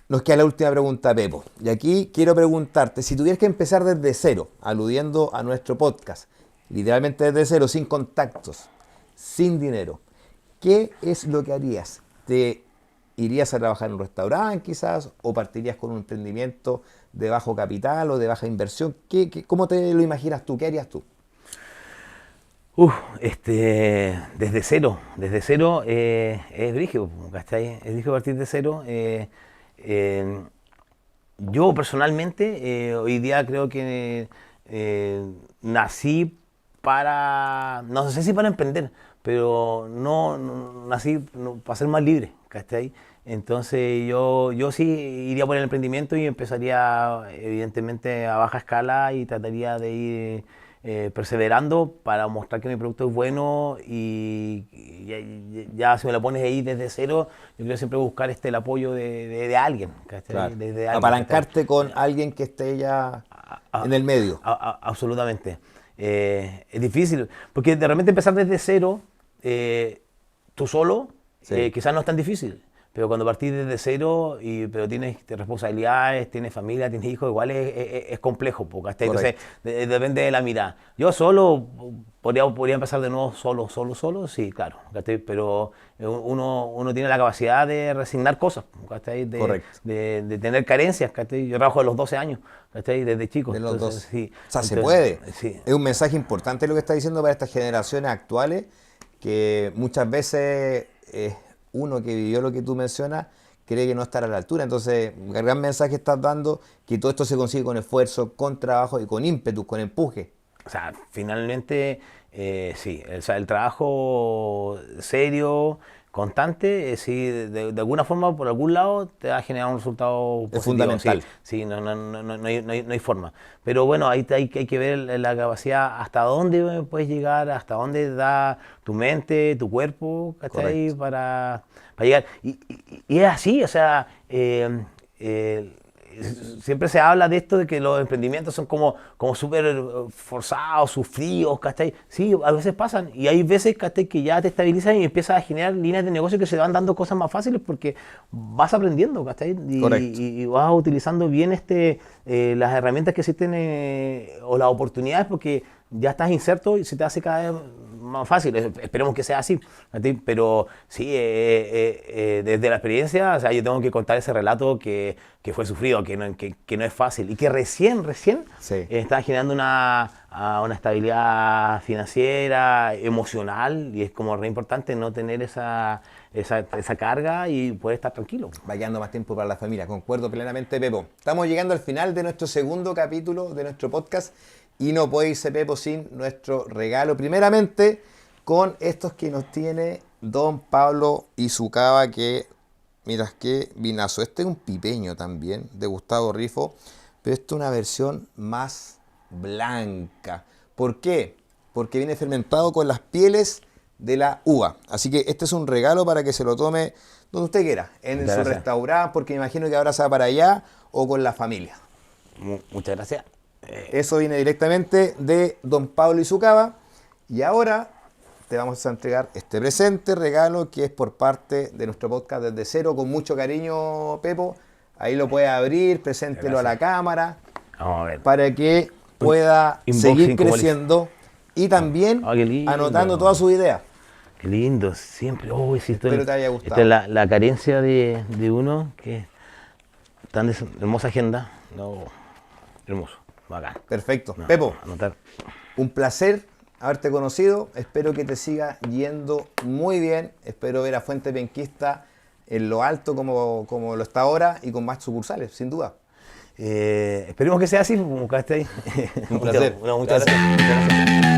Nos queda la última pregunta, Pepo. Y aquí quiero preguntarte, si tuvieras que empezar desde cero, aludiendo a nuestro podcast, literalmente desde cero, sin contactos, sin dinero, ¿qué es lo que harías? ¿Te irías a trabajar en un restaurante quizás? ¿O partirías con un emprendimiento de bajo capital o de baja inversión? ¿Cómo te lo imaginas tú? ¿Qué harías tú? Desde cero es brígido, ¿cachai? Es brígido partir de cero. Eh, yo personalmente hoy día creo que nací no sé si para emprender, pero no nací para ser más libre, ¿cachai? Entonces yo sí iría por el emprendimiento y empezaría evidentemente a baja escala y trataría de ir perseverando para mostrar que mi producto es bueno y ya si me lo pones ahí desde cero, yo quiero siempre buscar el apoyo de alguien, ¿cachai? Claro. De alguien, ¿cachai? Apalancarte con alguien que esté ya A- en el medio. absolutamente. Es difícil, porque de repente empezar desde cero, tú solo, Sí, quizás no es tan difícil, pero cuando partís desde cero, pero tienes responsabilidades, tienes familia, tienes hijos, igual es complejo, ¿cachai? Entonces correcto. depende de la mirada. Yo solo podría empezar de nuevo solo, sí, claro, ¿cachai? Pero uno tiene la capacidad de resignar cosas, ¿cachai? Correcto. De tener carencias, ¿cachai? Yo trabajo de los 12 años, ¿cachai? Desde chico, De los entonces dos. sí. O sea, se Entonces, puede. sí. Es un mensaje importante lo que está diciendo para estas generaciones actuales, que muchas veces uno que vivió lo que tú mencionas cree que no estará a la altura. Entonces, un gran mensaje estás dando que todo esto se consigue con esfuerzo, con trabajo y con ímpetu, con empuje. O sea, finalmente, sí, o sea, el trabajo serio, constante, sí, de alguna forma, por algún lado, te va a generar un resultado Es positivo, sí, fundamental. sí, no hay forma. Pero bueno, ahí hay que ver la capacidad, hasta dónde puedes llegar, hasta dónde da tu mente, tu cuerpo, ¿cachai? Correcto. Para llegar. Y es así, o sea, eh, siempre se habla de esto de que los emprendimientos son como súper forzados, sufridos, ¿cachai? Sí, a veces pasan y hay veces, ¿cachai? Que ya te estabilizan y empiezas a generar líneas de negocio que se van dando cosas más fáciles porque vas aprendiendo, ¿cachai? Correcto. Y vas utilizando bien las herramientas que existen o las oportunidades porque ya estás inserto y se te hace cada vez más fácil. Esperemos que sea así, ¿cachai? Pero sí, desde la experiencia, o sea, yo tengo que contar ese relato que fue sufrido, que no es fácil y que recién Sí. está generando una estabilidad financiera, emocional y es como re importante no tener esa carga y poder estar tranquilo. Va quedando más tiempo para la familia. Concuerdo plenamente, Pepo. Estamos llegando al final de nuestro segundo capítulo de nuestro podcast y no puede irse Pepo sin nuestro regalo. Primeramente, con estos que nos tiene Don Pablo Izucaba, que, mira, qué vinazo. Este es un pipeño también, de Gustavo Rifo, pero esta es una versión más blanca. ¿Por qué? Porque viene fermentado con las pieles de la uva. Así que este es un regalo para que se lo tome donde usted quiera, en Muchas su gracias. restaurante, porque me imagino que ahora se va para allá o con la familia. Muchas gracias. Eso viene directamente de don Pablo Izucaba. Y ahora te vamos a entregar este presente, regalo, que es por parte de nuestro podcast Desde Cero, con mucho cariño, Pepo. Ahí lo puedes abrir, preséntelo a la cámara, Vamos a ver. para que pueda Unboxing, seguir como creciendo y también Ah, qué lindo. anotando todas sus ideas. Qué lindo, siempre. Oh, sí, Espero te haya gustado. Esta es la carencia de uno, que tan hermosa agenda. No, hermoso, bacán. Perfecto. No, Pepo, anotar. un placer haberte conocido. Espero que te siga yendo muy bien. Espero ver a Fuente Penquista en lo alto como lo está ahora y con más sucursales, sin duda. Esperemos que sea así, como que esté ahí. Un placer. Muchas gracias. Muchas gracias.